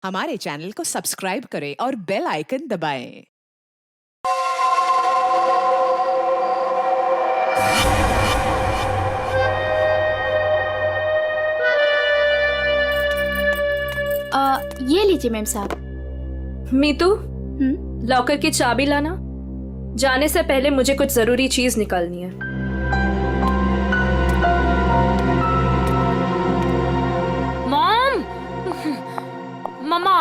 हमारे चैनल को सब्सक्राइब करें और बेल आइकन दबाएं। ये लीजिए मैम साहब। मीतू, लॉकर की चाबी लाना। जाने से पहले मुझे कुछ जरूरी चीज निकालनी है। मॉम, मम्मा,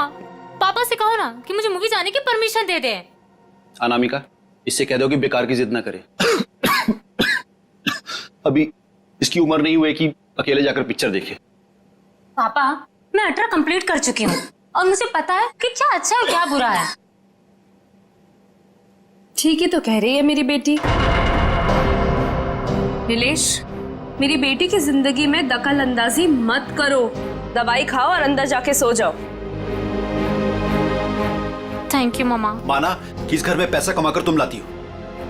पापा से कहो ना कि मुझे मूवी जाने की परमिशन दे दे। अनामिका, इससे कह दो कि बेकार की जिद ना करे। अभी इसकी उम्र नहीं हुई कि अकेले जाकर पिक्चर देखे। पापा, मैं 18 कंप्लीट कर चुकी हूँ और मुझे पता है कि क्या अच्छा है क्या बुरा है। ठीक ही तो कह रही है मेरी बेटी। नीलेश, मेरी बेटी की जिंदगी में दखल अंदाजी मत करो। दवाई खाओ और अंदर जाके सो जाओ। थैंक यू मम्मा। माना कि इस घर में पैसा कमाकर तुम लाती हो,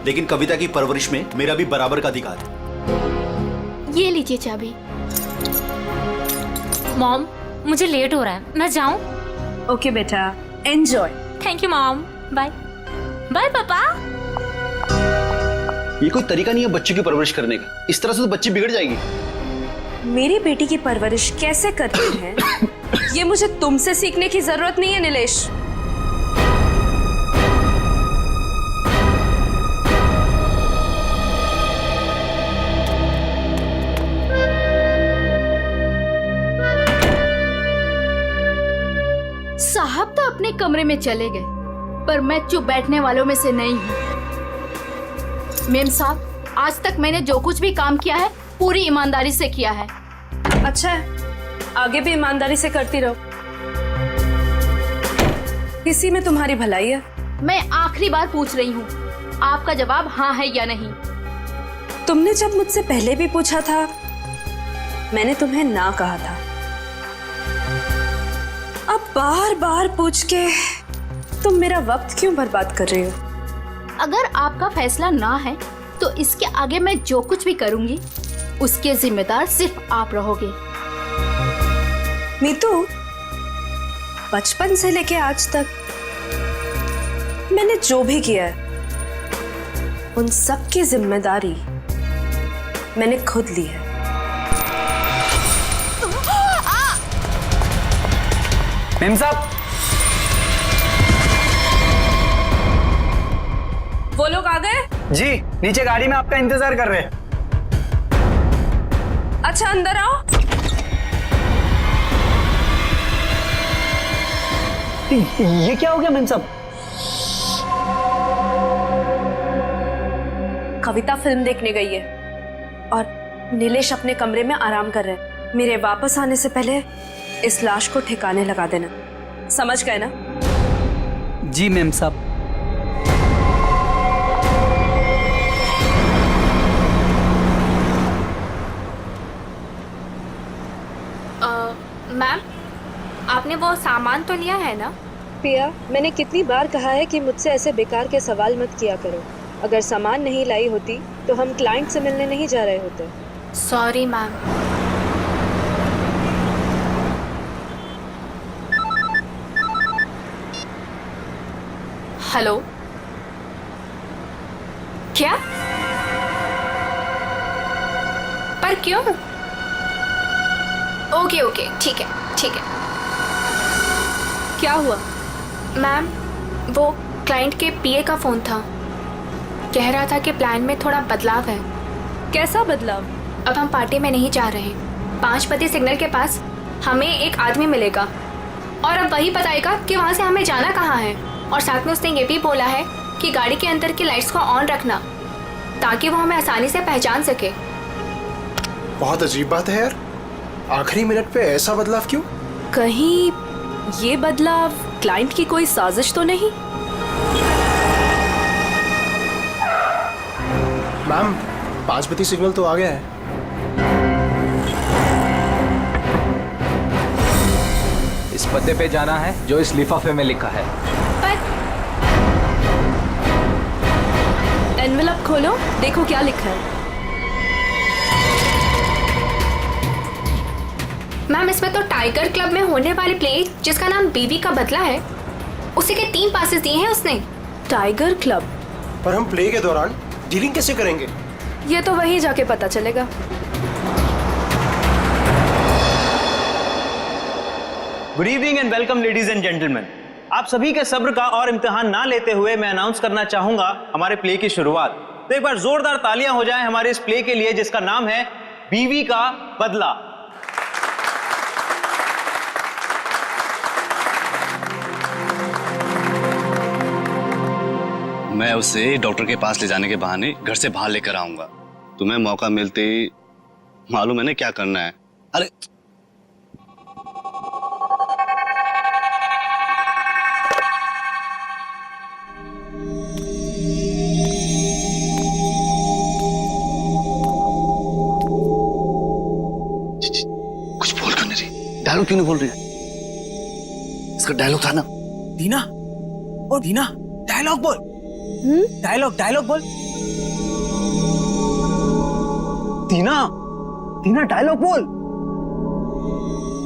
लेकिन कविता की परवरिश में मेरा भी बराबर का अधिकार है। ये लीजिए चाबी। मॉम, मुझे लेट हो रहा है, मैं जाऊं? ओके बेटा, enjoy. Thank you mom. Bye bye पापा। ये कोई तरीका नहीं है बच्चों की परवरिश करने का। इस तरह से तो बच्ची बिगड़ जाएगी। मेरी बेटी की परवरिश कैसे करते हैं ये मुझे तुमसे सीखने की जरूरत नहीं है नीलेश। साहब तो अपने कमरे में चले गए, पर मैं चुप बैठने वालों में से नहीं हूँ। मेम साहब, आज तक मैंने जो कुछ भी काम किया है पूरी ईमानदारी से किया है। अच्छा है, आगे भी ईमानदारी से करती रहो। इसी में तुम्हारी भलाई है। मैं आखिरी बार पूछ रही हूँ, आपका जवाब हाँ है या नहीं? तुमने जब मुझसे पहले भी पूछा था, मैंने तुम्हें ना कहा था। अब बार बार पूछ के तुम मेरा वक्त क्यों बर्बाद कर रही हो? अगर आपका फैसला ना है तो इसके आगे मैं जो कुछ भी करूंगी उसके जिम्मेदार सिर्फ आप रहोगे। मीतू, बचपन से लेके आज तक मैंने जो भी किया है उन सब की जिम्मेदारी मैंने खुद ली है। मेम साहब, वो लोग आ गए? जी नीचे गाड़ी में आपका इंतजार कर रहे हैं। अच्छा, अंदर आओ। ये क्या हो गया मेम साहब? कविता फिल्म देखने गई है और नीलेश अपने कमरे में आराम कर रहे हैं। मेरे वापस आने से पहले इस लाश को ठिकाने लगा देना, समझ गए ना? जी मेम साहब। मैम, आपने वो सामान तो लिया है ना? पिया, मैंने कितनी बार कहा है कि मुझसे ऐसे बेकार के सवाल मत किया करो। अगर सामान नहीं लाई होती तो हम क्लाइंट से मिलने नहीं जा रहे होते। Sorry ma'am. हेलो, क्या? पर क्यों? ओके ओके, ठीक है ठीक है। क्या हुआ? मैम, वो क्लाइंट के पीए का फोन था। कह रहा था कि प्लान में थोड़ा बदलाव है। कैसा बदलाव? अब हम पार्टी में नहीं जा रहे। 5 बजे सिग्नल के पास हमें एक आदमी मिलेगा और अब वही बताएगा कि वहाँ से हमें जाना कहाँ है। और साथ में उसने ये भी बोला है कि गाड़ी के अंदर की लाइट्स को ऑन रखना ताकि वो हमें आसानी से पहचान सके। बहुत अजीब बात है यार, आखिरी मिनट पे ऐसा बदलाव क्यों? कहीं ये बदलाव क्लाइंट की कोई साजिश तो नहीं? मैम, 5 बजे सिग्नल तो आ गया है। इस पते पे जाना है जो इस लिफाफे में लिखा है। पर एनवेलप खोलो, देखो क्या लिखा है। मैम इसमें तो टाइगर क्लब में होने वाले प्ले जिसका नाम बीवी का बदला है, उसी के 3 पासेस दिए हैं उसने। Tiger club? पर हम प्ले के दौरान डीलिंग कैसे करेंगे? ये तो वहीं जाके पता चलेगा। Good evening and welcome ladies and gentleman. आप सभी के सब्र का और इम्तिहान ना लेते हुए मैं अनाउंस करना चाहूंगा हमारे प्ले की शुरुआत। तो एक बार जोरदार तालियां हो जाएं हमारे इस प्ले के लिए जिसका नाम है बीवी का बदला। मैं उसे डॉक्टर के पास ले जाने के बहाने घर से बाहर लेकर आऊंगा। तुम्हें मौका मिलते ही मालूम है ना क्या करना है। अरे कुछ बोल क्यों नहीं रही? डायलॉग क्यों नहीं बोल रही? इसका डायलॉग था ना। दीना, ओ दीना, डायलॉग बोल। डायलॉग बोल। दीना, दीना डायलॉग बोल।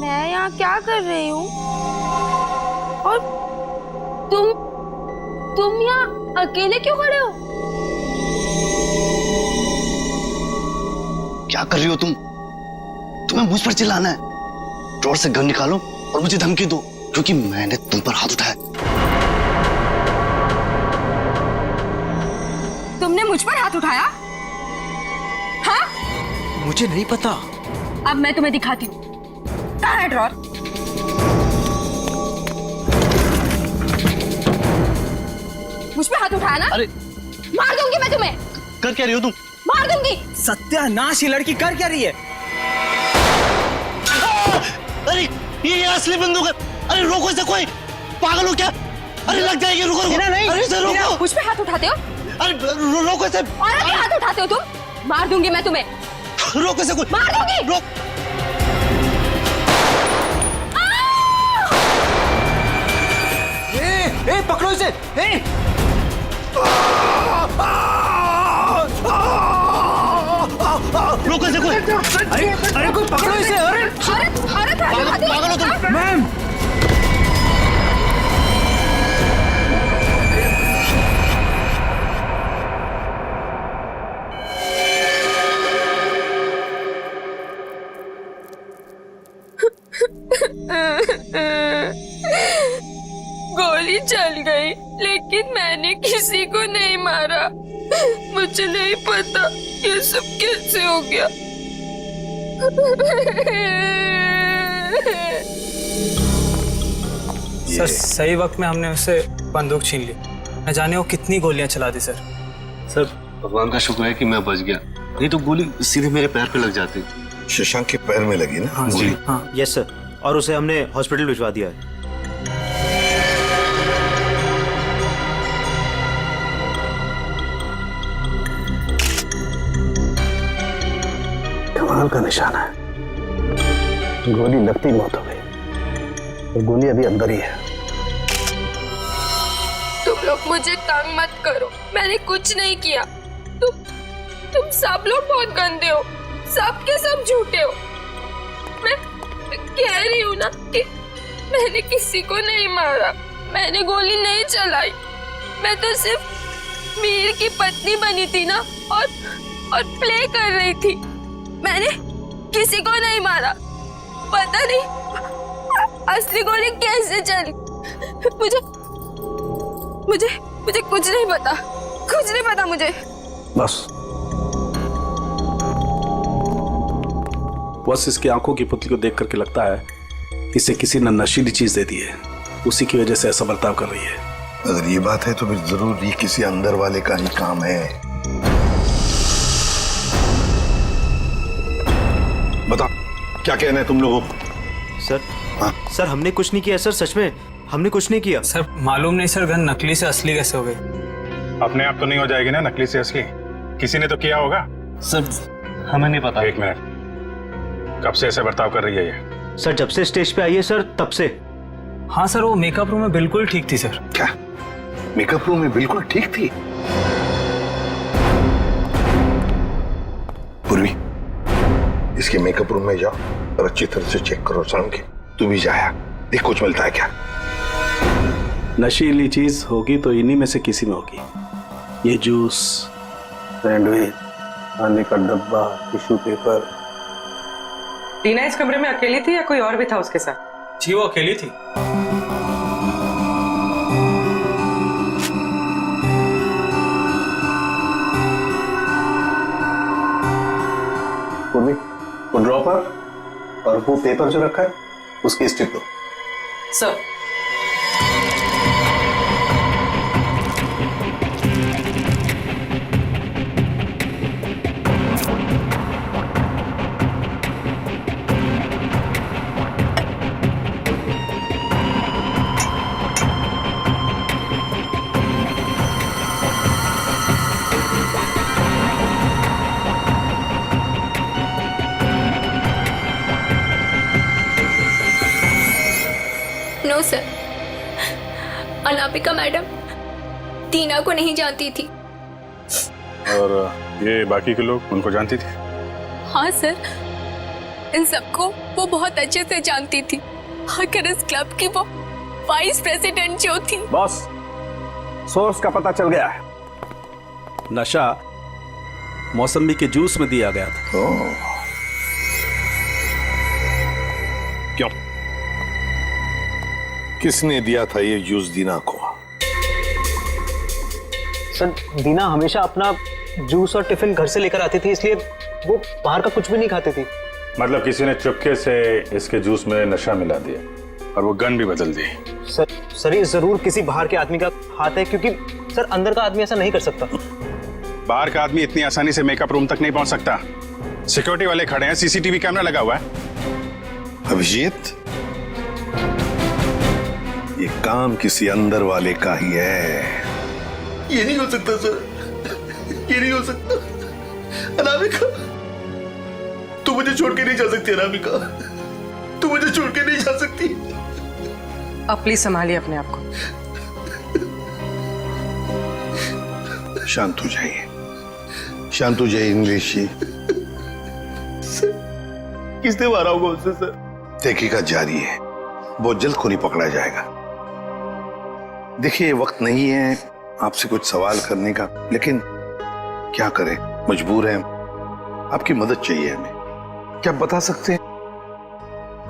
मैं यहाँ क्या कर रही हूँ और तुम यहाँ अकेले क्यों खड़े हो? क्या कर रही हो तुम? तुम्हें मुझ पर चिल्लाना है? ड्रॉर से गन निकालो और मुझे धमकी दो, क्योंकि मैंने तुम पर हाथ उठाया। तुमने मुझ पर हाथ उठाया? हाँ? मुझे नहीं पता। अब मैं तुम्हें दिखाती हूँ। कहाँ है ड्रॉर? मुझ पे हाथ उठाया ना? अरे मार दूंगी मैं तुम्हें। कर क्या रही हो तुम? मार दूंगी। सत्यानाश, ये लड़की कर क्या रही है? अरे ये असली बंदूक है। अरे रोको इसे, कोई पागल हो क्या? अरे लग जाएगी, रुको रुको। नहीं, अरे इसे रोको। मुझ पे हाथ उठाते हो? अरे रोको इसे। और अभी हाथ उठाते हो तुम? मार दूंगी मैं तुम्हें। रोको इसे, कोई मार दूंगी। रोक। ए, पकड़ो इसे। रोको इसे कोई। अरे कोई पकड़ो इसे। अरे पागल हो तुम? मैम, गोली चल गई लेकिन मैंने किसी को नहीं मारा। मुझे नहीं पता ये सब कैसे हो गया। सर सही वक्त में हमने उससे बंदूक छीन ली। न जाने वो कितनी गोलियां चला दी सर। सर भगवान का शुक्र है कि मैं बच गया, नहीं तो गोली सीधे मेरे पैर पे लग जाती। शशांक के पैर में लगी ना? हाँ जी। हाँ यस सर, और उसे हमने हॉस्पिटल भिजवा दिया है। कमाल का निशाना है। गोली लगती मौत हो गई और गोली अभी अंदर ही है। तुम लोग मुझे तंग मत करो, मैंने कुछ नहीं किया। तुम सब लोग बहुत गंदे हो, सब के सब झूठे हो। मैं कह रही हूँ ना कि मैंने किसी को नहीं मारा, मैंने गोली नहीं चलाई। मैं तो सिर्फ मीर की पत्नी बनी थी ना और प्ले कर रही थी। मैंने किसी को नहीं मारा। पता नहीं असली गोली कैसे चली। मुझे कुछ नहीं पता, कुछ नहीं पता मुझे। बस इसकी आंखों की पुतली को देख करके लगता है इसे किसी ने नशीली चीज दे दी है, उसी की वजह से ऐसा बर्ताव कर रही है। अगर ये बात है तो फिर जरूर ये किसी अंदर वाले का ही काम है। बता, क्या कहना है तुम लोगों को? सर सर हमने कुछ नहीं किया सर, सच में हमने कुछ नहीं किया। सर मालूम नहीं सर, गन नकली से असली कैसे हो गई? अपने आप तो नहीं हो जाएगी ना नकली से असली, किसी ने तो किया होगा। सर हमें नहीं पता। एक मिनट, कब से ऐसे बर्ताव कर रही है ये? सर जब से स्टेज पे आई है सर, तब से। हाँ सर, वो मेकअप रूम में बिल्कुल ठीक थी सर। क्या मेकअप रूम में बिल्कुल ठीक थी? पूर्वी, इसके मेकअप रूम में जाओ और अच्छी तरह से चेक करो सालुंकी। तू भी जाया, देख कुछ मिलता है क्या। नशीली चीज होगी तो इन्हीं में से किसी में होगी। ये जूस, सैंडविच, खाने का डब्बा, टिश्यू पेपर। टीना इस कमरे में अकेली थी या कोई और भी था उसके साथ? जी वो अकेली थी। उर्मी, वो ड्रॉपर और वो पेपर जो रखा है उसकी स्ट्रिप दो। Sir. No sir, Anamika madam Tina को नहीं जानती थी। और ये बाकी के लोग उनको जानती थी? हाँ सर, इन सबको वो बहुत अच्छे से जानती थी। आखिर इस क्लब की वो वाइस प्रेसिडेंट जो थी। बॉस, सोर्स का पता चल गया है। नशा मौसमी के जूस में दिया गया था। क्यों? किसने दिया था ये जूस दीना को? सर, दीना हमेशा अपना जूस और टिफिन घर से लेकर आती थी, इसलिए वो बाहर का कुछ भी नहीं खाती थी। मतलब किसी ने चुपके से इसके जूस में नशा मिला दिया और वो गन भी बदल दी। सर ये जरूर किसी बाहर के आदमी का हाथ है, क्योंकि सर अंदर का आदमी ऐसा नहीं कर सकता। बाहर का आदमी इतनी आसानी से मेकअप रूम तक नहीं पहुंच सकता। सिक्योरिटी वाले खड़े हैं, सीसीटीवी कैमरा लगा हुआ है। अभिजीत, ये काम किसी अंदर वाले का ही है। ये नहीं हो सकता सर, ये नहीं हो सकता। अनामिका, तू मुझे छोड़ के नहीं जा सकती। अनामिका, तू मुझे छोड़ के नहीं जा सकती। अब प्लीज संभालिए अपने आप को। शांत हो जाइए, शांत हो जाइए इंग्लिश जी। किसने मारा होगा उससे सर? तहकीकात जारी है, बहुत जल्द खूनी पकड़ा जाएगा। देखिए, वक्त नहीं है आपसे कुछ सवाल करने का, लेकिन क्या करें, मजबूर हैं। आपकी मदद चाहिए हमें। क्या आप बता सकते हैं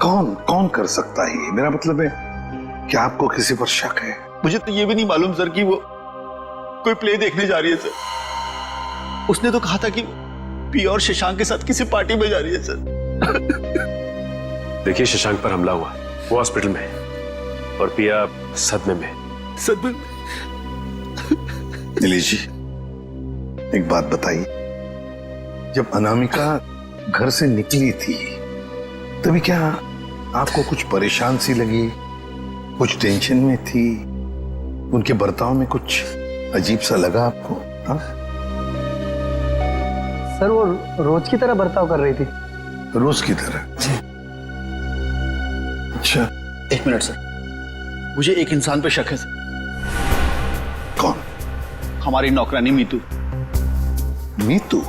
कौन कौन कर सकता है ये? मेरा मतलब है, क्या आपको किसी पर शक है? मुझे तो ये भी नहीं मालूम सर कि वो कोई प्ले देखने जा रही है सर। उसने तो कहा था कि पिया और शशांक के साथ किसी पार्टी में जा रही है सर। देखिए, शशांक पर हमला हुआ, वो हॉस्पिटल में है और पिया सदमे में। सदमे? नीलेश जी, एक बात बताइए, जब अनामिका घर से निकली थी तभी क्या आपको कुछ परेशान सी लगी, कुछ टेंशन में थी? उनके बर्ताव में कुछ अजीब सा लगा आपको? हाँ? सर, वो रोज की तरह बर्ताव कर रही थी। रोज की तरह? अच्छा, एक मिनट सर, मुझे एक इंसान पे शक है सर। कौन? हमारी नौकरानी मीतू। मीतू?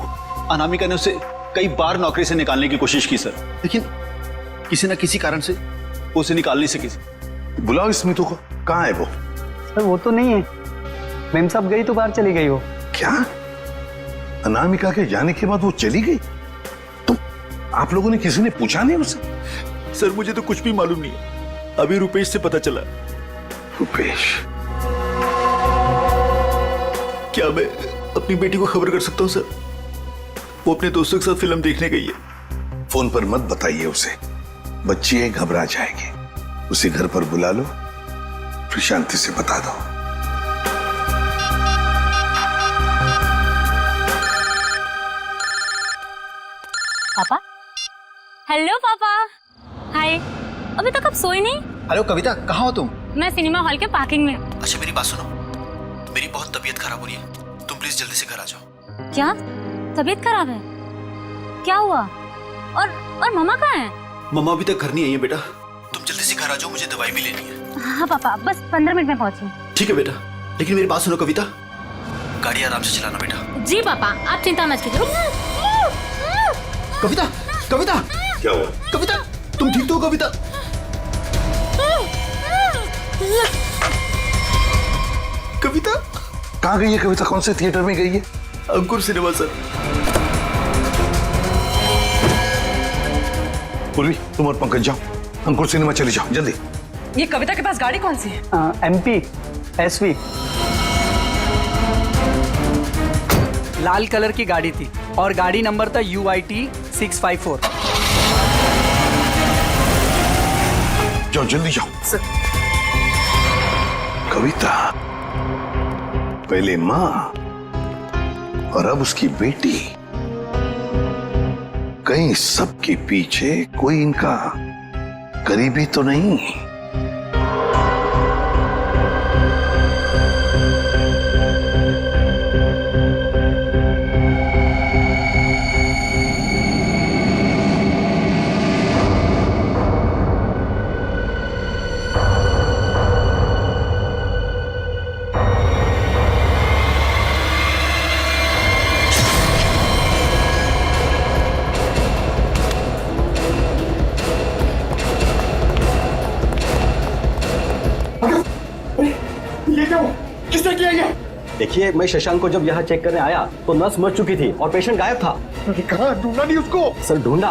अनामिका ने उसे कई बार नौकरी से निकालने की कोशिश की सर, लेकिन किसी न किसी कारण से वो उसे निकाल नहीं सकी। बुलाओ इस मीतू को। कहाँ है वो? सर, वो तो नहीं है। मेम साहब गई तो बाहर चली गई वो। क्या? अनामिका के जाने के बाद वो चली गई? तो आप लोगों ने, किसी ने पूछा नहीं उसे? सर, मुझे तो कुछ भी मालूम नहीं है। अभी रुपेश से पता चला। रुपेश? क्या मैं अपनी बेटी को खबर कर सकता हूँ सर? वो अपने दोस्तों के साथ फिल्म देखने गई है। फोन पर मत बताइए उसे, बच्ची है, घबरा जाएगी। उसे घर पर बुला लो, फिर शांति से बता दो। पापा? हेलो पापा। हाय। अभी तक आप सोए नहीं? हेलो कविता, कहाँ हो तुम? मैं सिनेमा हॉल के पार्किंग में। अच्छा मेरी बात सुनो, मेरी बहुत तबीयत खराब हो रही है, तुम प्लीज जल्दी से घर आ जाओ। क्या तबीयत खराब है? क्या हुआ? और मम्मा कहाँ है? मम्मा अभी तक घर नहीं आई है बेटा, तुम जल्दी से घर आ जाओ, मुझे दवाई भी लेनी है। हाँ पापा, बस 15 मिनट में पहुंची। ठीक है बेटा, लेकिन मेरी बात सुनो कविता, गाड़ी आराम से चलाना बेटा। जी पापा, आप चिंता मत कीजिए। कविता, कविता, क्या हुआ? कविता, तुम ठीक तो हो कविता? कविता कहाँ गई है कविता? कौन से थिएटर में गई है? अंकुर सिनेमा सर। पूर्वी तुम और पंकज जाओ, अंकुर सिनेमा चले जाओ जल्दी। ये कविता के पास गाड़ी कौन सी है? MP SV लाल कलर की गाड़ी थी और गाड़ी नंबर था UIT 654। जाओ जल्दी जाओ। कविता पहले माँ और अब उसकी बेटी, कहीं सबके पीछे कोई इनका करीबी तो नहीं? किसने किया ये? देखिए, मैं शशांक को जब यहाँ चेक करने आया तो नर्स मर चुकी थी और पेशेंट गायब था। कहाँ ढूंढा नहीं उसको? सर ढूंढा,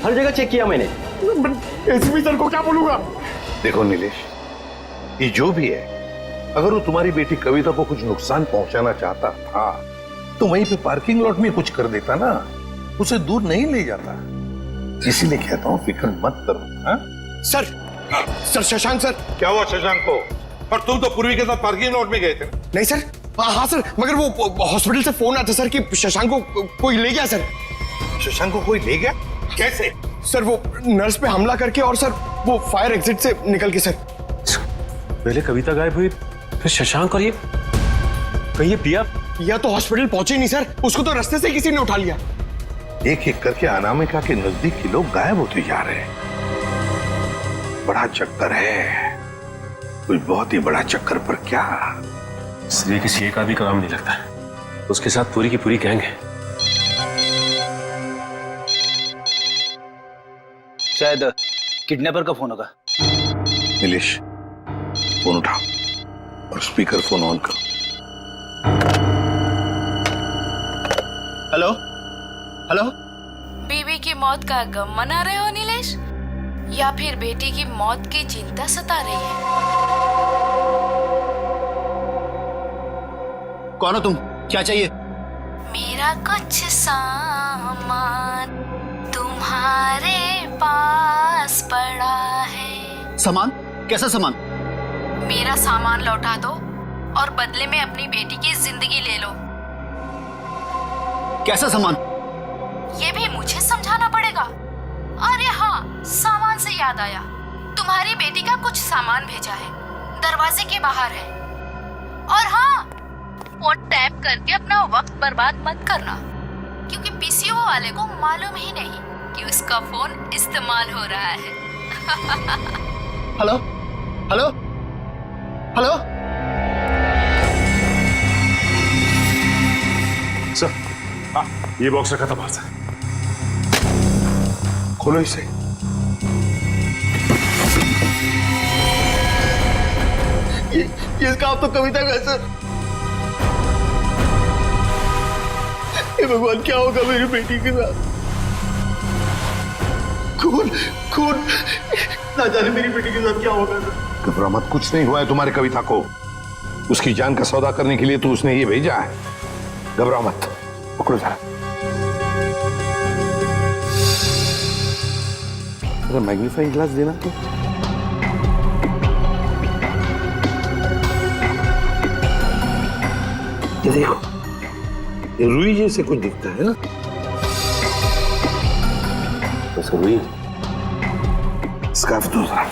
हर जगह चेक किया मैंने। एसपी सर को क्या बोलूंगा? देखो नीलेश, ये जो भी है, अगर वो तुम्हारी बेटी कविता को कुछ नुकसान पहुंचाना चाहता था तो वहीं पे पार्किंग लॉट में कुछ कर देता ना, उसे दूर नहीं ले जाता। इसीलिए कहता हूँ फिक्र मत करो। हा? Sir Shashank sir. क्या हुआ शशांक को? और तुम तो पूर्वी के साथ पार्किंग लॉट में गए थे। नहीं सर, हाँ सर, मगर वो हॉस्पिटल से फोन आया था सर कि शशांक को कोई ले गया सर। शशांक को कोई ले गया? कैसे? सर वो नर्स पे हमला करके और सर वो फायर एग्जिट से निकल के सर। पहले कविता गायब हुई, फिर शशांक और ये कहीं पिया तो हॉस्पिटल पहुंचे नहीं सर, उसको तो रास्ते से किसी ने उठा लिया। एक एक करके अनामिका के नजदीक के लोग गायब होते जा रहे हैं। बड़ा चक्कर है, कुछ बहुत ही बड़ा चक्कर। पर क्या इसलिए किसी एक आदमी का काम नहीं लगता, उसके साथ पूरी की पूरी गैंग है। शायद किडनैपर का फोन होगा। नीलेश फोन उठाओ और स्पीकर फोन ऑन करो। Hello hello. बीवी की मौत का गम मना रहे हो नीलेश, या फिर बेटी की मौत की चिंता सता रही है? कौन हो तुम? क्या चाहिए? मेरा कुछ सामान तुम्हारे पास पड़ा है। सामान? कैसा सामान? मेरा सामान लौटा दो और बदले में अपनी बेटी की जिंदगी ले लो। कैसा सामान? ये भी मुझे समझाना पड़ेगा। अरे हाँ, सामान से याद आया, तुम्हारी बेटी का कुछ सामान भेजा है, दरवाजे के बाहर है। और हाँ, फोन टैप करके अपना वक्त बर्बाद मत करना, क्योंकि पीसीओ वाले को मालूम ही नहीं कि उसका फोन इस्तेमाल हो रहा है। Hello hello hello. सर, हाँ, ये बॉक्स रखा था बाहर से। खोलो इसे। ये काम तो कविता का है सर। हे भगवान, क्या होगा मेरी बेटी के साथ? खून खून, ना जाने मेरी बेटी के साथ क्या होगा सर। घबरा मत, कुछ नहीं हुआ है तुम्हारी कविता को। उसकी जान का सौदा करने के लिए तो उसने ये भेजा है। घबरा मत, पकड़ो जरा। अरे मैग्नीफाइंग ग्लास देना तो। ये देखो, ये रुई जैसे कुछ दिखता है ना? तो रुई। स्कार्फ दो जरा।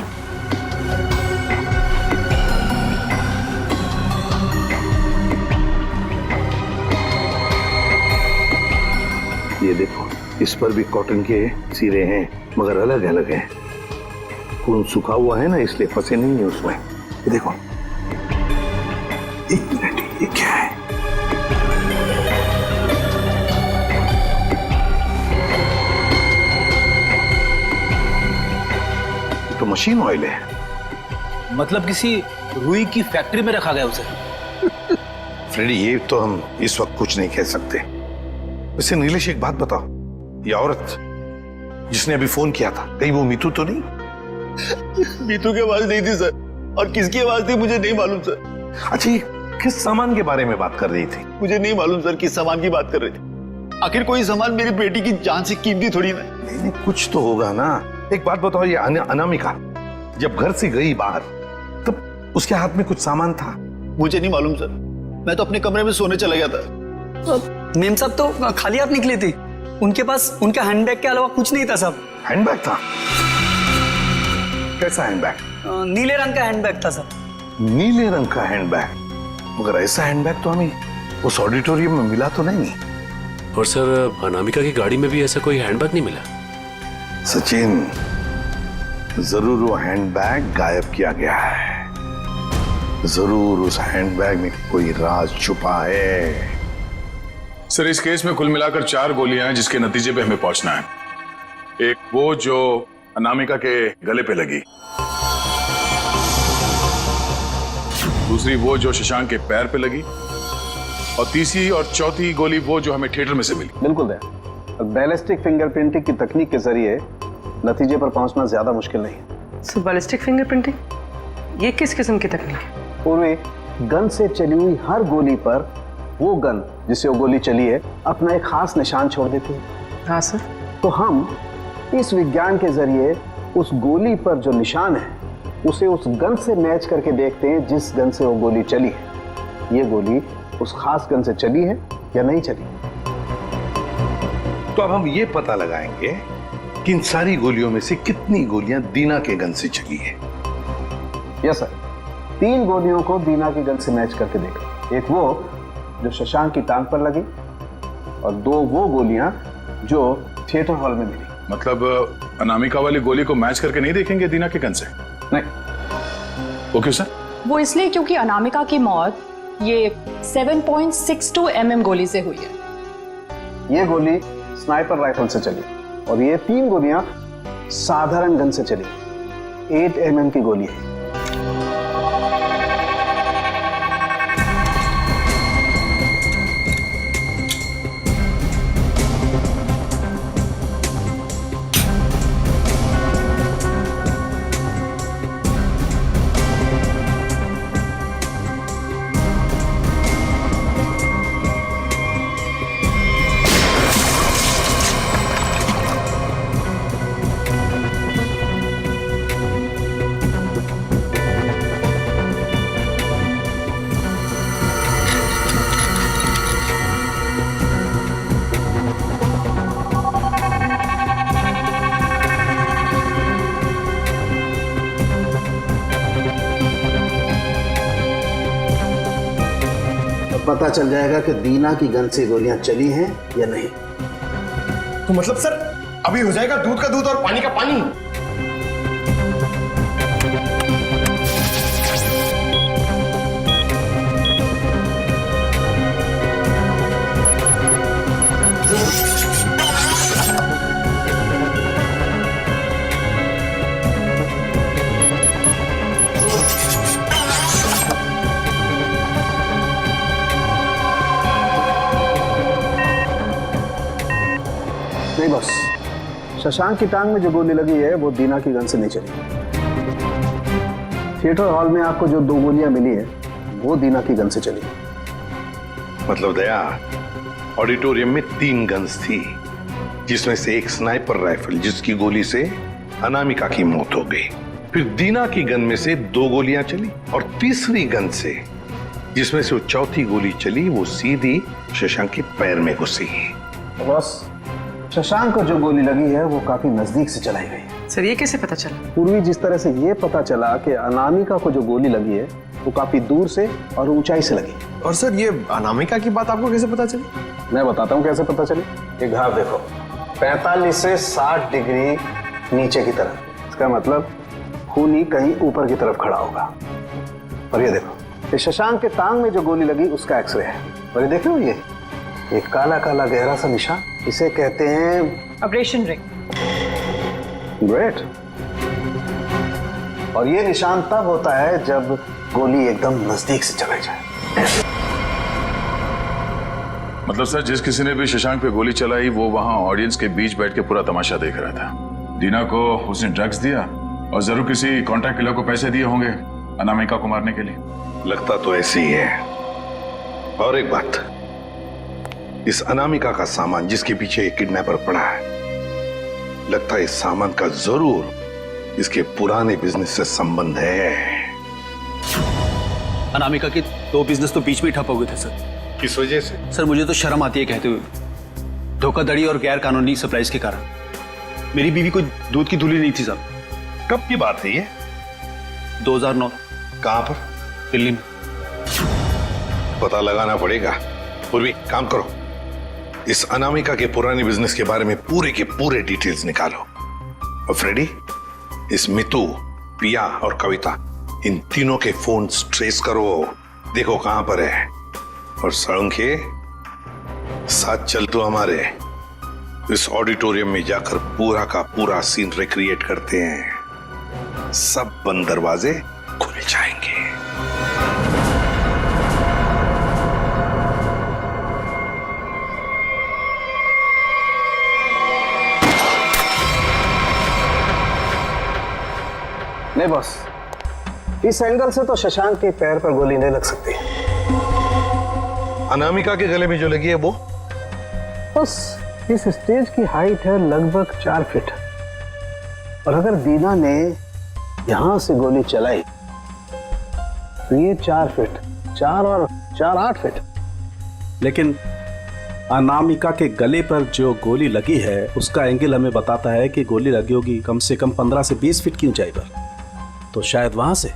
ये देखो, इस पर भी कॉटन के सिरे हैं, मगर अलग अलग हैं। खून सूखा हुआ है ना, इसलिए फंसे नहीं है उसमें। ये देखो, एक मिनट, ये क्या है? मशीन ऑयल है। मतलब किसी रुई की फैक्ट्री में रखा गया उसे? फ्रेडी, ये तो हम इस वक्त कुछ नहीं कह सकते। वैसे नीलेश, एक बात बताओ, ये औरत जिसने अभी फोन किया था, कहीं वो मीतू तो नहीं? मीतू की आवाज नहीं थी सर, और किसकी आवाज थी मुझे नहीं मालूम सर। अच्छा, ये किस सामान के बारे में बात कर रही थी? मुझे नहीं मालूम सर किस सामान की बात कर रही थी। आखिर कोई सामान मेरी बेटी की जान से कीमती थोड़ी ना। नहीं, कुछ तो होगा ना। एक बात बताओ, ये अनामिका जब घर से गई बाहर, तब उसके हाथ में कुछ सामान था? मुझे नहीं मालूम सर, मैं तो अपने कमरे में सोने चला गया था। मेम साहब तो खाली हाथ निकली थी, उनके पास उनका हैंडबैग के अलावा कुछ नहीं था साहब। हैंडबैग था? कैसा हैंडबैग? नीले रंग का हैंडबैग था सर। नीले रंग का हैंडबैग? मगर ऐसा हैंडबैग तो हमें उस ऑडिटोरियम में मिला तो नहीं। और सर, अनामिका की गाड़ी में भी ऐसा कोई हैंडबैग नहीं मिला। सचिन, जरूर वो हैंडबैग गायब किया गया है। जरूर उस हैंडबैग में कोई राज छुपा है। सर, इस केस में कुल मिलाकर 4 गोलियां हैं जिसके नतीजे पे हमें पहुंचना है। एक वो जो अनामिका के गले पे लगी, दूसरी वो जो शशांक के पैर पे लगी, और तीसरी और चौथी गोली वो जो हमें थिएटर में से मिली। बिल्कुल दया, बैलिस्टिक फिंगरप्रिंटिंग की तकनीक के जरिए नतीजे पर पहुंचना ज्यादा मुश्किल नहीं है। सो बैलिस्टिक फिंगरप्रिंटिंग, ये किस किस्म की तकनीक है? पूर्वी गन से चली हुई हर गोली पर वो गन जिससे वो गोली चली है अपना एक खास निशान छोड़ देती है। हाँ सर। तो हम इस विज्ञान के जरिए उस गोली पर जो निशान है उसे उस गन से मैच करके देखते हैं जिस गन से वो गोली चली है। ये गोली उस खास गन से चली है या नहीं चली। तो अब हम ये पता लगाएंगे कि इन सारी गोलियों में से कितनी गोलियां दीना के गन से चली है। यस सर, 3 गोलियों को दीना की गन से मैच करके देखा। एक वो जो शशांक की टांग पर लगी, और 2 वो गोलियां जो थिएटर हॉल में मिली। मतलब अनामिका वाली गोली को मैच करके नहीं देखेंगे दीना के गन से? नहीं। वो क्यों सर? वो इसलिए क्योंकि अनामिका की मौत ये 7.62 mm गोली से हुई है। ये गोली स्नाइपर राइफल से चली, और ये 3 गोलियां साधारण गन से चली। 8 mm की गोली है। पता चल जाएगा कि दीना की गन से गोलियां चली हैं या नहीं। तो मतलब सर, अभी हो जाएगा दूध का दूध और पानी का पानी। नहीं बस, शशांक की टांग में जो गोली लगी है वो दीना की गन से नहीं चली। थिएटर हॉल में आपको जो 2 गोलियां मिली है वो दीना की गन से चली। मतलब दया, ऑडिटोरियम में 3 गन्स थी, जिसमें से एक स्नाइपर राइफल जिसकी गोली से अनामिका की मौत हो गई। फिर दीना की गन में से 2 गोलियां चली, और तीसरी गन से जिसमें से वो चौथी गोली चली वो सीधी शशांक के पैर में घुसी। बस, शशांक को जो गोली लगी है वो काफी नजदीक से चलाई गई। सर, ये कैसे पता चला? पूर्वी जिस तरह से ये पता चला कि अनामिका को जो गोली लगी है वो काफी दूर से और ऊंचाई से लगी। और सर, ये अनामिका की बात आपको कैसे पता चली? मैं बताता हूँ कैसे पता चली। ये घाव देखो, 45 से 60 डिग्री नीचे की तरफ। इसका मतलब खूनी कहीं ऊपर की तरफ खड़ा होगा। और ये देखो, ये शशांक के टांग में जो गोली लगी उसका एक्सरे है। और ये देख लो, ये काला काला गहरा सा निशान, इसे कहते हैं ऑपरेशन रिंग। ग्रेट। और ये निशान तब होता है जब गोली एकदम नजदीक से चले जाए। मतलब सर, जिस किसी ने भी शशांक पे गोली चलाई वो वहां ऑडियंस के बीच बैठ के पूरा तमाशा देख रहा था। दीना को उसने ड्रग्स दिया और जरूर किसी कॉन्ट्रैक्ट किलर को पैसे दिए होंगे अनामिका को मारने के लिए। लगता तो ऐसे ही है। और एक बात, इस अनामिका का सामान जिसके पीछे एक किडनैपर पड़ा है, लगता है इस सामान का जरूर इसके पुराने बिजनेस से संबंध है। अनामिका के 2 बिजनेस तो बीच में ठप हो गए थे सर। किस वजह से? सर मुझे तो शर्म आती है कहते हुए, धोखाधड़ी और गैर कानूनी सप्लाईज के कारण। मेरी बीवी को दूध की धुली नहीं थी साहब। कब की बात है ये? 2009। कहां पर? दिल्ली में। पता लगाना पड़ेगा। पूर्वी काम करो, इस अनामिका के पुराने बिजनेस के बारे में पूरे के पूरे डिटेल्स निकालो। और फ्रेडी, इस मितू, पिया और कविता, इन तीनों के फोन ट्रेस करो, देखो कहां पर है। और सड़ंखे, साथ चल तो हमारे इस ऑडिटोरियम में जाकर पूरा का पूरा सीन रिक्रिएट करते हैं। सब बंद दरवाजे खुल जाएंगे। नहीं बॉस, इस एंगल से तो शशांक के पैर पर गोली नहीं लग सकती। अनामिका के गले में जो लगी है वो? बस इस स्टेज की हाइट है लगभग 4 फीट, और अगर दीना ने यहां से गोली चलाई तो ये 4 फीट, 4 और 4 8 फीट। लेकिन अनामिका के गले पर जो गोली लगी है उसका एंगल हमें बताता है कि गोली लगी होगी कम से कम 15 से 20 फीट की ऊंचाई पर, तो शायद वहां से।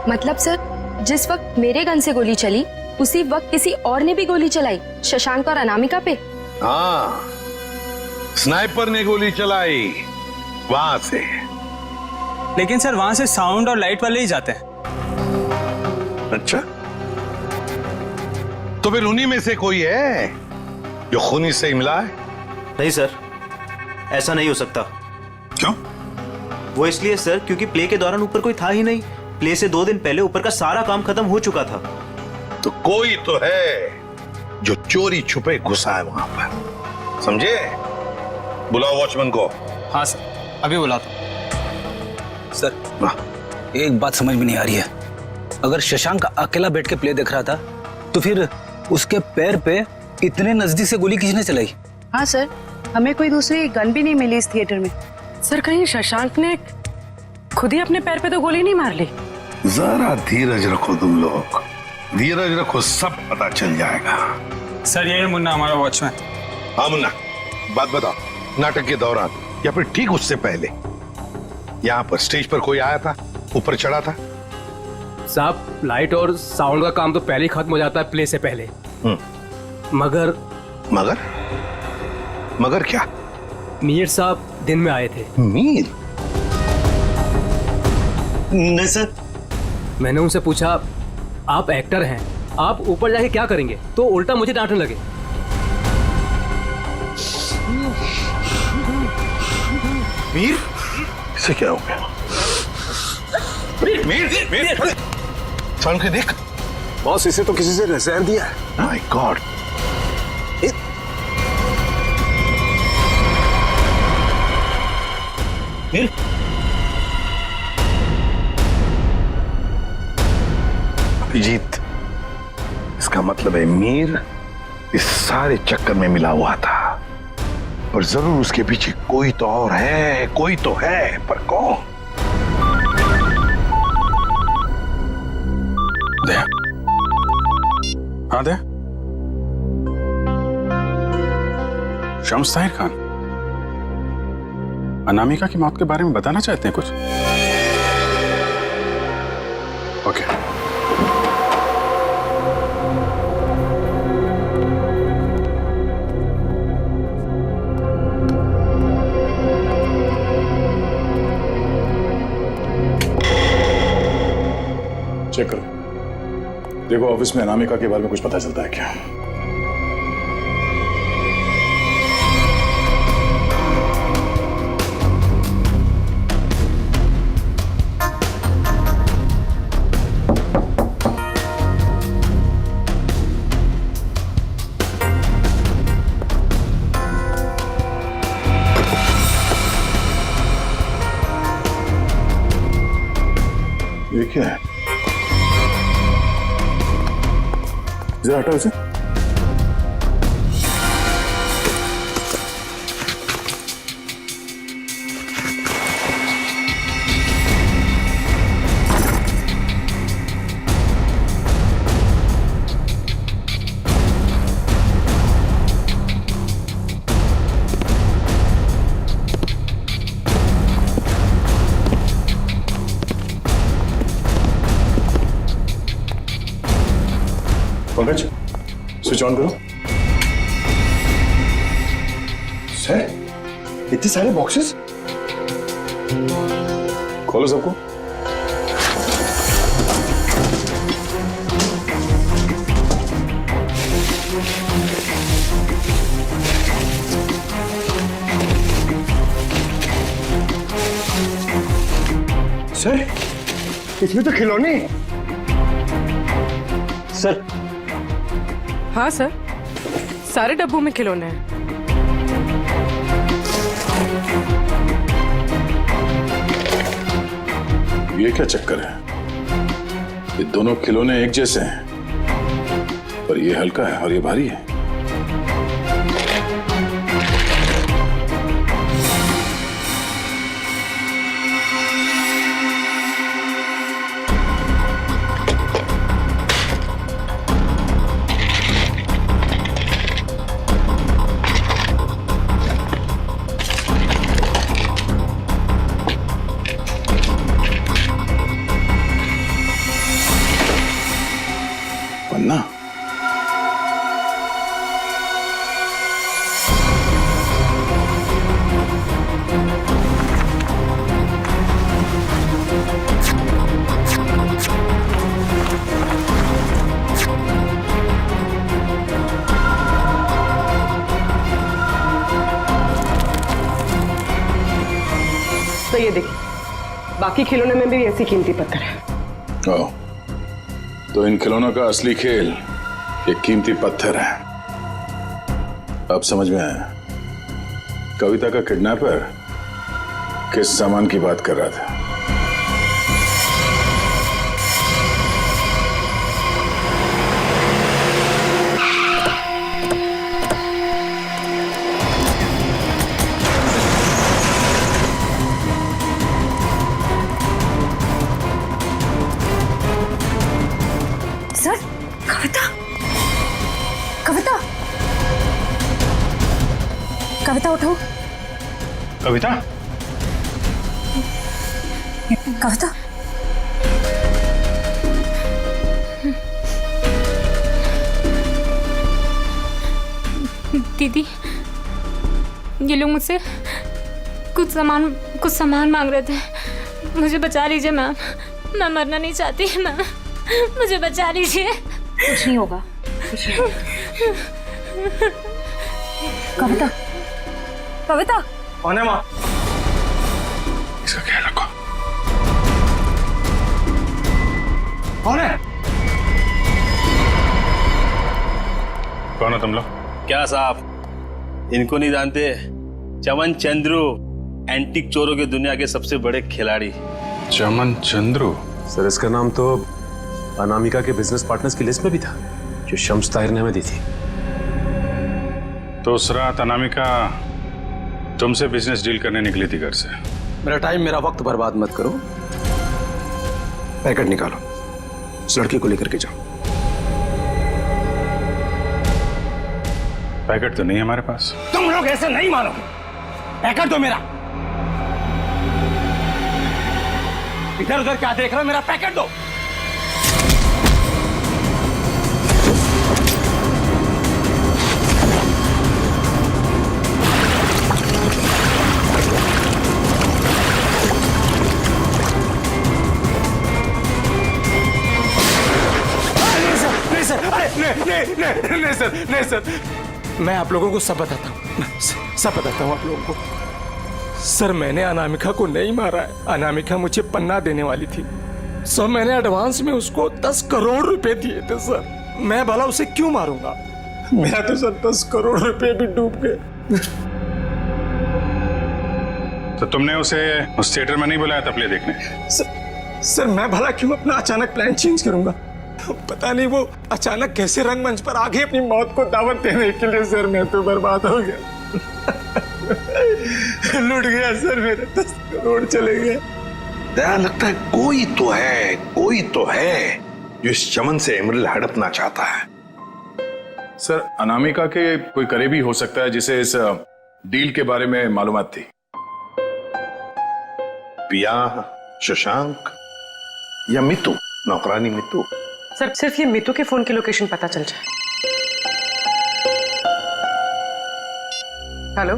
मतलब सर, जिस वक्त मेरे गन से गोली चली उसी वक्त किसी और ने भी गोली चलाई शशांक और अनामिका पे? हाँ, स्नाइपर ने गोली चलाई वहां से। लेकिन सर वहां से साउंड और लाइट वाले ही जाते हैं। अच्छा, तो फिर उन्हीं में से कोई है जो खूनी से मिला है? नहीं सर, ऐसा नहीं हो सकता। क्यों? वो इसलिए सर क्योंकि प्ले के दौरान ऊपर कोई था ही नहीं। प्ले से 2 दिन पहले ऊपर का सारा काम खत्म हो चुका था। तो कोई तो है जो चोरी छुपे घुसा है वहां पर, समझे? बुलाओ वॉचमैन को। हाँ सर, अभी बुलाता हूं। सर एक बात समझ में नहीं आ रही है, अगर शशांक अकेला बैठ के प्ले देख रहा था तो फिर उसके पैर पे इतने नजदीक से गोली किसने चलाई? हाँ सर, हमें कोई दूसरी गन भी नहीं मिली इस थिएटर में। सर कहीं शशांक ने खुद ही अपने पैर पे तो गोली नहीं मार ली? जरा धीरज रखो तुम लोग, धीरज रखो, सब पता चल जाएगा। सर ये मुन्ना हमारा वॉचमैन। हाँ मुन्ना, बात बताओ, नाटक के दौरान या फिर ठीक उससे पहले यहाँ पर स्टेज पर कोई आया था, ऊपर चढ़ा था? साहब लाइट और साउंड का काम तो पहले ही खत्म हो जाता है प्ले से पहले। मगर मगर मगर क्या? मीर साहब दिन में आए थे। मीर? नहीं सर। मैंने उनसे पूछा, आप एक्टर हैं, आप ऊपर जाके क्या करेंगे? तो उल्टा मुझे डांटने लगे। मीर? इसे क्या हो गया? मीर, मीर, साउंड के देख। बॉस, इसे तो किसी से नजर दिया है। My God. मीर? अभिजीत, इसका मतलब है मीर इस सारे चक्कर में मिला हुआ था, पर जरूर उसके पीछे कोई तो और है, कोई तो है, पर कौन? दे। हाँ दे। शम्स ताहिर खान अनामिका की मौत के बारे में बताना चाहते हैं कुछ? ओके। चेक करो। देखो ऑफिस में अनामिका के बारे में कुछ पता चलता है क्या? ये क्या है? जरा हटाओ इसे। पंकज, स्विच ऑन करो। सर, इतने सारे बॉक्सेस? खोलो सबको। सर, इसमें तो खिलौने। सर। हाँ सर, सारे डब्बों में खिलौने हैं। ये क्या चक्कर है? ये दोनों खिलौने एक जैसे हैं, पर ये हल्का है और ये भारी है। पन्ना? तो ये देखिए, बाकी खिलौने में भी ऐसी कीमती पत्थर है। ओह, तो इन खिलौनों का असली खेल ये कीमती पत्थर है। अब समझ में आया। कविता का किडनैपर किस सामान की बात कर रहा था। सर, कविता, कविता, कविता उठो। कविता? कविता, दीदी, ये लोग मुझसे कुछ सामान मांग रहे थे। मुझे बचा लीजिए मैम, मैं मरना नहीं चाहती मैम, मुझे बचा लीजिए। कुछ नहीं होगा, कुछ नहीं होगा। कविता, कविता, कौन है माँ? इसका ख्याल रखो। कौन है? कौन हो तुम लोग? क्या साहब, इनको नहीं जानते? चमन चंद्रू, एंटीक चोरों की दुनिया के सबसे बड़े खिलाड़ी। चमन चंद्रू? सर, इसका नाम तो अनामिका के बिजनेस पार्टनर्स की लिस्ट में भी था, जो शम्स ताहिर ने हमें दी थी। तो उस रात अनामिका तुमसे बिजनेस डील करने निकली थी घर से। मेरा टाइम, मेरा वक्त बर्बाद मत करो। पैकेट निकालो, उस लड़की को लेकर के जाओ। पैकेट तो नहीं है हमारे पास। तुम लोग ऐसे नहीं मानोगे। पैकेट दो मेरा। इधर उधर क्या देख रहे हो? मेरा पैकेट दो। नहीं सर, नहीं सर, मैं आप लोगों को सब बताता हूँ, सब बताता हूँ आप लोगों को। सर मैंने अनामिका को नहीं मारा है। अनामिका मुझे पन्ना देने वाली थी सर। मैंने एडवांस में उसको 10 करोड़ रुपए दिए थे सर। मैं भला उसे क्यों मारूंगा? मेरा तो सर 10 करोड़ रुपए भी डूब गए। तो तुमने उसे उस थिएटर में नहीं बुलाया था प्ले देखने? सर मैं भला क्यों अपना अचानक प्लान चेंज करूंगा? पता नहीं वो अचानक कैसे रंगमंच पर आगे अपनी मौत को दावत देने के लिए। सर मैं तो बर्बाद हो गया। लुट गया सर, मेरे 10 करोड़ चले गए। दया लगता है कोई तो है जो इस चमन से एमरल्ड हड़पना चाहता है। सर अनामिका के कोई करीबी हो सकता है जिसे इस डील के बारे में मालूमात थी। पिया, शशांक या मितू, नौकरानी मितू। सर सिर्फ ये मितू के फोन की लोकेशन पता चल जाए। Hello,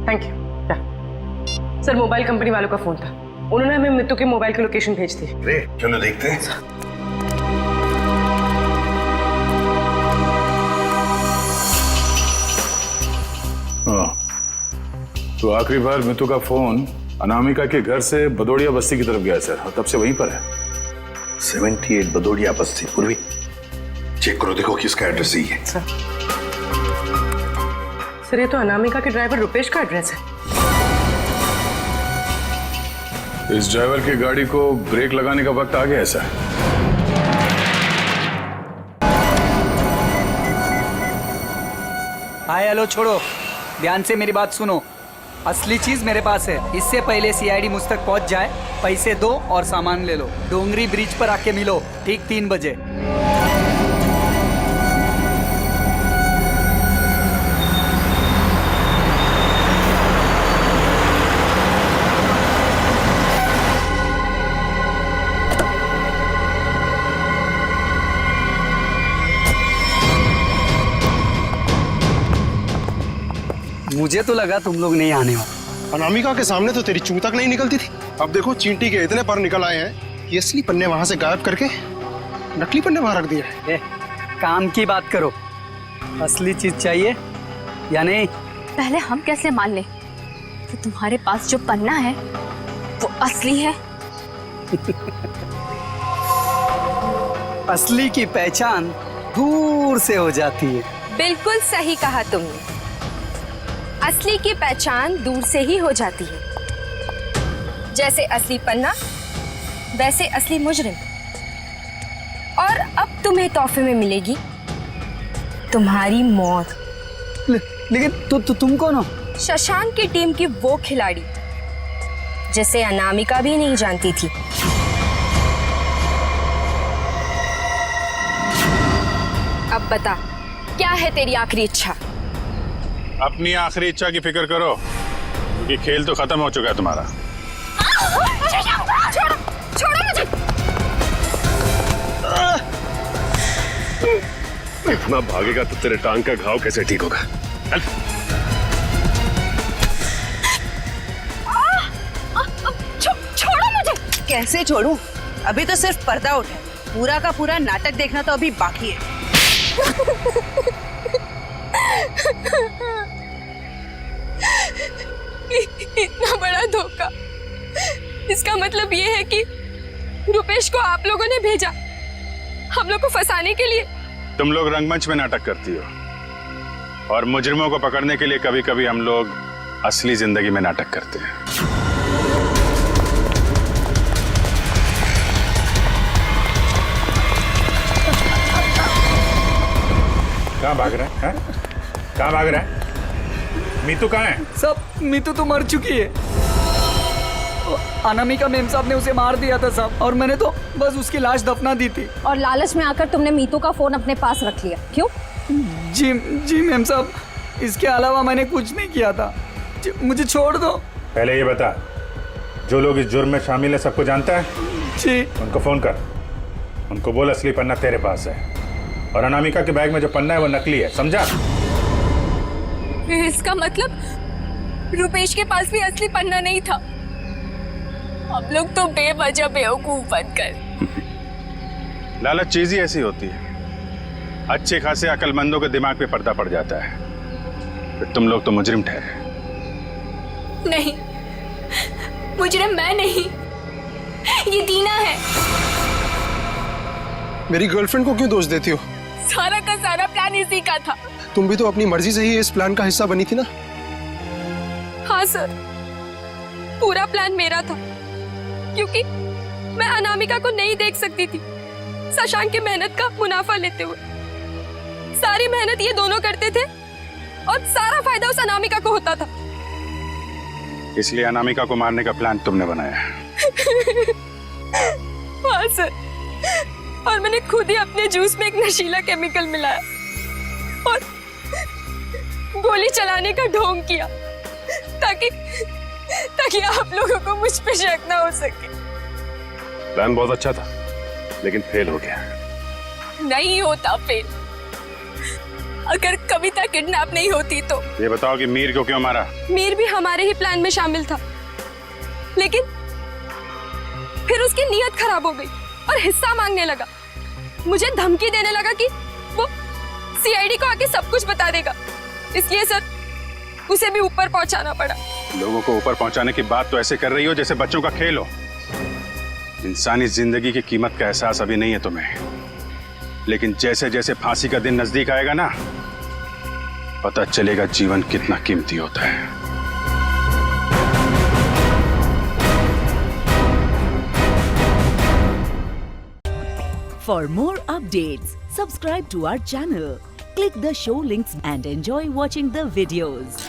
thank you. Sir mobile company वालों का फोन था, उन्होंने हमें मितू के मोबाइल की लोकेशन भेज दी। ग्रेट, चलो देखते हैं। तो आखिरी बार मितू का फोन अनामिका के घर से बदौड़िया बस्ती की तरफ गया सर, और तब से वहीं पर है। 78 बदौड़िया बस्ती। पूर्वी चेक करो, देखो किसका एड्रेस ही है। सर ये तो अनामिका के ड्राइवर रुपेश का एड्रेस है। इस ड्राइवर की गाड़ी को ब्रेक लगाने का वक्त आ गया है सर। हाय हेलो छोड़ो, ध्यान से मेरी बात सुनो। असली चीज मेरे पास है। इससे पहले सीआईडी मुझ तक पहुंच जाए, पैसे दो और सामान ले लो। डोंगरी ब्रिज पर आके मिलो ठीक 3 बजे। मुझे तो लगा तुम लोग नहीं आने वाले। अनामिका के सामने तो तेरी चूं तक नहीं निकलती थी, अब देखो चींटी के इतने पर निकल आए हैं कि असली पन्ने वहां से गायब करके नकली पन्ने वहां रख दिए। काम की बात करो, असली चीज चाहिए या नहीं? पहले हम कैसे मान लें कि तुम्हारे पास जो पन्ना है वो असली है? असली की पहचान दूर से हो जाती है। बिल्कुल सही कहा तुमने, असली की पहचान दूर से ही हो जाती है। जैसे असली पन्ना वैसे असली मुजरिम। और अब तुम्हें तोहफे में मिलेगी तुम्हारी मौत। लेकिन तुम कौन हो? शशांक की टीम की वो खिलाड़ी जिसे अनामिका भी नहीं जानती थी। अब बता, क्या है तेरी आखिरी इच्छा? अपनी आखिरी इच्छा की फिक्र करो, क्योंकि खेल तो खत्म हो चुका है तुम्हारा। छोड़ो मुझे। इतना भागेगा तो तेरे टांग का घाव कैसे ठीक होगा? छोड़ो मुझे। कैसे छोड़ूं? अभी तो सिर्फ पर्दा उठा है, पूरा का पूरा नाटक देखना तो अभी बाकी है। इतना बड़ा धोखा, इसका मतलब ये है कि रुपेश को आप लोगों ने भेजा हम लोग को फंसाने के लिए। तुम लोग रंगमंच में नाटक करती हो, और मुजरिमों को पकड़ने के लिए कभी कभी हम लोग असली जिंदगी में नाटक करते हैं। कहाँ भाग रहा है? कहाँ भाग रहा है? मीतू कहाँ है? सब मीतू तो मर चुकी है। अनामिका मेम साहब ने उसे मार दिया था साहब, और मैंने तो बस उसकी लाश दफना दी थी। और लालच में आकर तुमने मीतू का फोन अपने पास रख लिया, क्यों? जी मेम साहब, इसके अलावा मैंने कुछ नहीं किया था। मुझे छोड़ दो। पहले ये बता, जो लोग इस जुर्म में शामिल है सबको जानता है? जी। उनको फोन कर, उनको बोल असली पन्ना तेरे पास है, और अनामिका के बैग में जो पन्ना है वो नकली है, समझा? इसका मतलब रुपेश के पास भी असली पन्ना नहीं था। हम लोग तो बेवजह बेवकूफ बनकर लालच चीज ही ऐसी होती है, अच्छे खासे अकलमंदों के दिमाग पे पर्दा पड़ जाता है, फिर तुम लोग तो मुजरिम ठहरे। नहीं, मुजरिम मैं नहीं, ये दीना है। मेरी गर्लफ्रेंड को क्यों दोष देती हो? सारा का सारा प्लान इसी का था। तुम भी तो अपनी मर्जी से ही इस प्लान का हिस्सा बनी थी ना? हाँ सर, पूरा प्लान मेरा था, क्योंकि मैं अनामिका को नहीं देख सकती थी शशांक की मेहनत का मुनाफा लेते हुए। सारी मेहनत ये दोनों करते थे और सारा फायदा उस अनामिका को होता था। इसलिए अनामिका को मारने का प्लान तुमने बनाया। हाँ सर, और मैंने खुद ही अपने जूस में एक नशीला केमिकल मिलाया और गोली चलाने का ढोंग किया ताकि आप लोगों को मुझ पे शक ना हो सके। प्लान बहुत अच्छा था, लेकिन फेल हो गया। नहीं होता फेल। अगर कविता किडनैप नहीं होती तो। ये बताओ कि मीर को क्यों मारा? मीर भी हमारे ही प्लान में शामिल था, लेकिन फिर उसकी नीयत खराब हो गई और हिस्सा मांगने लगा। मुझे धमकी देने लगा कि वो सीआईडी को आके सब कुछ बता देगा। इसलिए सर, उसे भी ऊपर पहुंचाना पड़ा। लोगों को ऊपर पहुंचाने की बात तो ऐसे कर रही हो जैसे बच्चों का खेल हो। इंसानी जिंदगी की कीमत का एहसास अभी नहीं है तुम्हें, लेकिन जैसे जैसे फांसी का दिन नजदीक आएगा ना, पता चलेगा जीवन कितना कीमती होता है। For more updates, subscribe to our channel, click the show links and enjoy watching the videos.